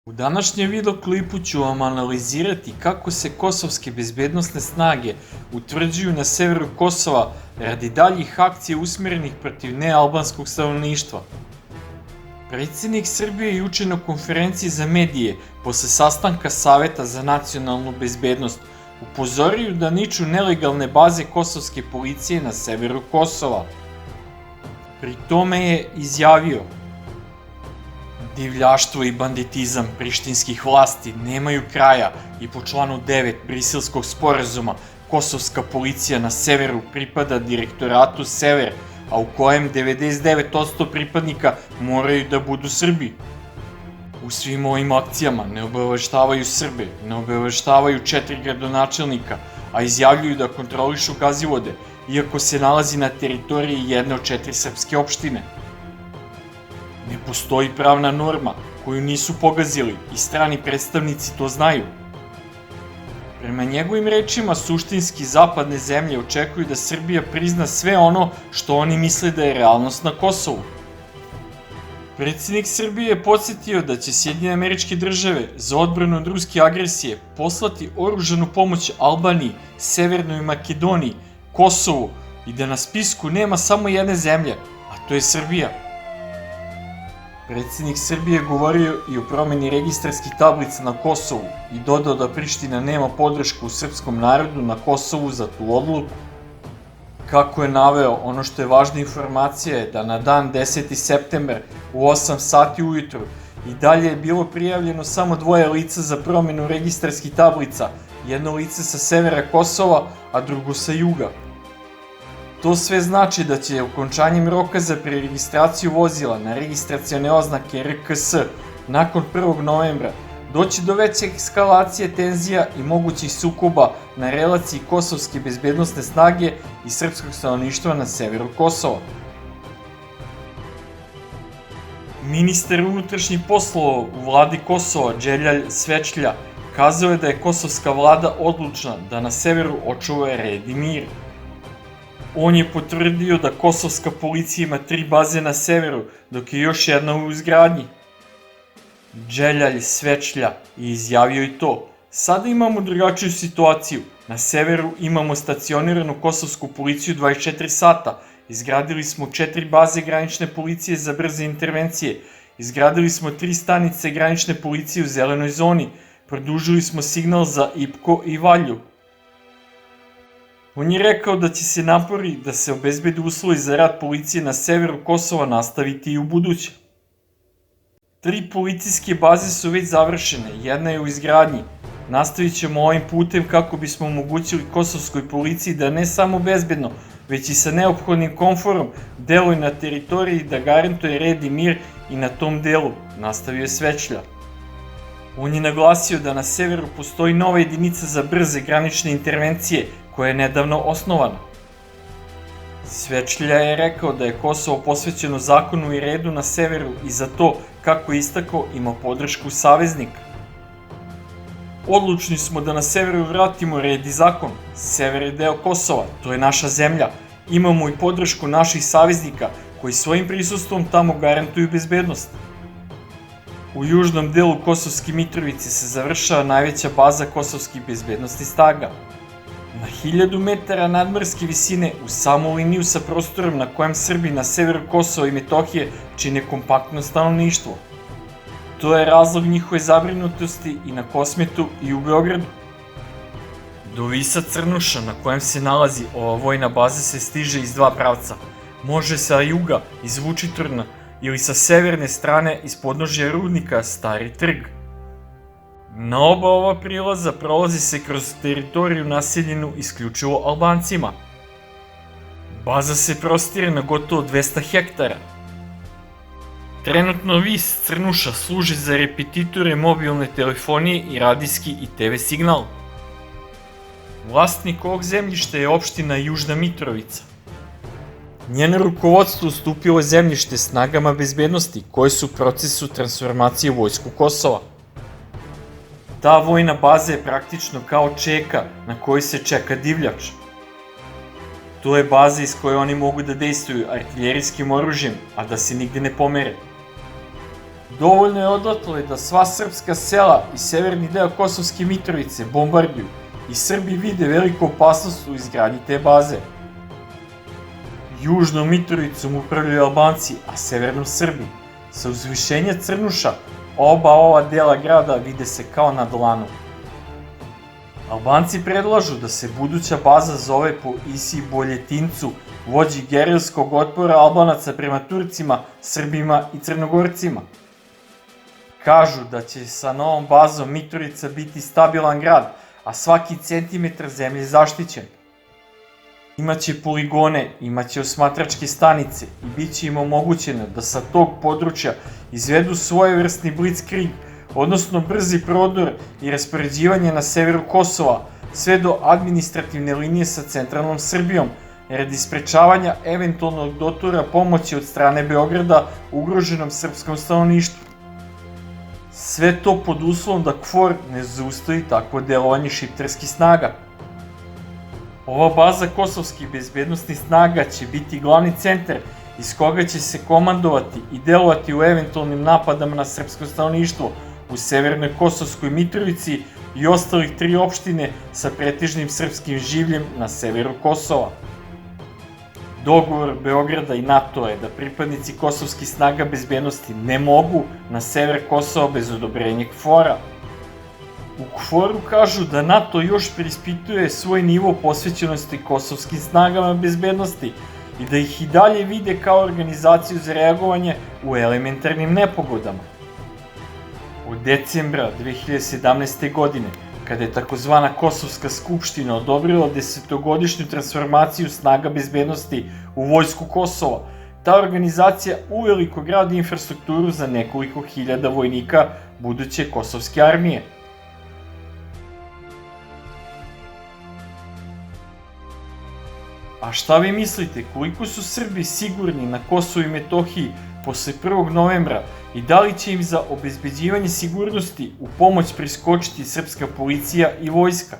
U današnjem videoklipu ću vam analizirati kako se kosovske bezbednosne snage utvrđuju na severu Kosova radi daljih akcija usmjerenih protiv nealbanskog stanovništva. Predsjednik Srbije juče na konferenciji za medije posle sastanka Saveta za nacionalnu bezbednost upozorio da niču nelegalne baze kosovske policije na severu Kosova. Pri tome je izjavio: divljaštvo i banditizam prištinskih vlasti nemaju kraja i po članu 9 Briselskog sporazuma kosovska policija na severu pripada direktoratu Sever, a u kojem 99% pripadnika moraju da budu Srbi. U svim ovim akcijama ne obaveštavaju Srbe, ne obaveštavaju 4 gradonačelnika, a izjavljuju da kontrolišu Gazivode, iako se nalazi na teritoriji jedne od 4 srpske opštine. Ne postoji pravna norma koju nisu pogazili i strani predstavnici to znaju. Prema njegovim rečima, suštinski zapadne zemlje očekuju da Srbija prizna sve ono što oni misle da je realnost na Kosovu. Predsjednik Srbije je podsjetio da će Sjedinjene Američke Države za odbranu od ruske agresije poslati oružanu pomoć Albaniji, Severnoj Makedoniji, Kosovu i da na spisku nema samo jedne zemlje, a to je Srbija. Predsjednik Srbije je govorio i o promeni registarskih tablica na Kosovu i dodao da Priština nema podršku u srpskom narodu na Kosovu za tu odluku. Kako je naveo, ono što je važna informacija je da na dan 10. september u 8 sati ujutru i dalje je bilo prijavljeno samo 2 lica za promenu registarskih tablica, jedno lice sa severa Kosova, a drugo sa juga. To sve znači da će okončanjem roka za preregistraciju vozila na registracione oznake RKS nakon 1. novembra doći do veće eskalacije tenzija i mogućih sukoba na relaciji kosovske bezbednosne snage i srpskog stanovništva na severu Kosova. Ministar unutrašnjih poslova u vladi Kosova, Dželjalj Svečlja, kazao je da je kosovska vlada odlučna da na severu očuva red i mir. On je potvrdio da kosovska policija ima 3 baze na severu, dok je još jedna u izgradnji. Dželjalj Svečlja je izjavio i to: sada imamo drugačiju situaciju, na severu imamo stacioniranu kosovsku policiju 24 sata, izgradili smo 4 baze granične policije za brze intervencije, izgradili smo 3 stanice granične policije u zelenoj zoni, produžili smo signal za Ipko i Valju. On je rekao da će se napori da se obezbede uslovi za rad policije na severu Kosova nastaviti i u buduće. 3 policijske baze su već završene, jedna je u izgradnji. Nastavit ćemo ovim putem kako bismo omogućili kosovskoj policiji da ne samo bezbedno, već i sa neophodnim komforom deluje na teritoriji da garantuje red i mir i na tom delu, nastavio je Svečlja. On je naglasio da na severu postoji nova jedinica za brze granične intervencije koja je nedavno osnovana. Svečlja je rekao da je Kosovo posvećeno zakonu i redu na severu i za to, kako je istakao, ima podršku saveznika. Odlučni smo da na severu vratimo red i zakon. Sever je deo Kosova, to je naša zemlja. Imamo i podršku naših saveznika koji svojim prisustvom tamo garantuju bezbednost. U južnom delu Kosovske Mitrovice se završava najveća baza kosovskih bezbednostnih snaga. Na 1000 metara nadmorske visine u samu liniju sa prostorom na kojem Srbi na severu Kosova i Metohije čine kompaktno stanovništvo. To je razlog njihove zabrinutosti i na Kosmetu i u Beogradu. Do Visa Crnuša, na kojem se nalazi ova vojna baza, se stiže iz 2 pravca. Može sa juga iz Vučitrna ili sa severne strane iz podnožja rudnika Stari trg. Na oba ova prilaza prolazi se kroz teritoriju naseljenu isključivo Albancima. Baza se prostire na gotovo 200 hektara. Trenutno Vis Crnuša služi za repetitore mobilne telefonije i radijski i TV signal. Vlasnik ovog zemljišta je opština Južna Mitrovica. Njeno rukovodstvo ustupilo je zemljište snagama bezbednosti koje su u procesu transformacije u vojsku Kosova. Ta vojna baza je praktično kao čeka na kojoj se čeka divljač. To je baza iz koje oni mogu da dejstvuju artiljerijskim oružjem, a da se nigde ne pomere. Dovoljno je odatle da sva srpska sela i severni deo Kosovske Mitrovice bombarduju i Srbi vide veliku opasnost u izgradnji te baze. Južnom Mitrovicom upravljaju Albanci, a severnom Srbi. Sa uzvišenja Crnuša oba ova dela grada vide se kao na dlanu. Albanci predlažu da se buduća baza zove po Isi Boljetincu, vođi gerilskog otpora Albanaca prema Turcima, Srbima i Crnogorcima. Kažu da će sa novom bazom Mitrovica biti stabilan grad, a svaki centimetar zemlje zaštićen. Imaće poligone, imaće osmatračke stanice i bit će im omogućeno da sa tog područja izvedu svojevrsni blitzkrieg, odnosno brzi prodor i raspoređivanje na severu Kosova, sve do administrativne linije sa centralnom Srbijom, radi sprečavanja eventualnog dotura pomoći od strane Beograda ugroženom srpskom stanovništvu. Sve to pod uslovom da KFOR ne zaustavi takvo delovanje šiptarskih snaga. Ova baza kosovskih bezbednostnih snaga će biti glavni centar iz koga će se komandovati i delovati u eventualnim napadama na srpsko stanovništvo u severnoj Kosovskoj Mitrovici i ostalih 3 opštine sa pretežnim srpskim življem na severu Kosova. Dogovor Beograda i NATO je da pripadnici kosovskih snaga bezbednosti ne mogu na sever Kosova bez odobrenja KFOR-a. U KFOR-u kažu da NATO još preispituje svoj nivo posvećenosti kosovskim snagama bezbednosti i da ih i dalje vide kao organizaciju za reagovanje u elementarnim nepogodama. Od decembra 2017. godine, kada je takozvana Kosovska skupština odobrila 10-godišnju transformaciju snaga bezbednosti u vojsku Kosova, ta organizacija uveliko gradi infrastrukturu za nekoliko hiljada vojnika buduće kosovske armije. A šta vi mislite, koliko su Srbi sigurni na Kosovu i Metohiji posle 1. novembra i da li će im za obezbeđivanje sigurnosti u pomoć priskočiti srpska policija i vojska?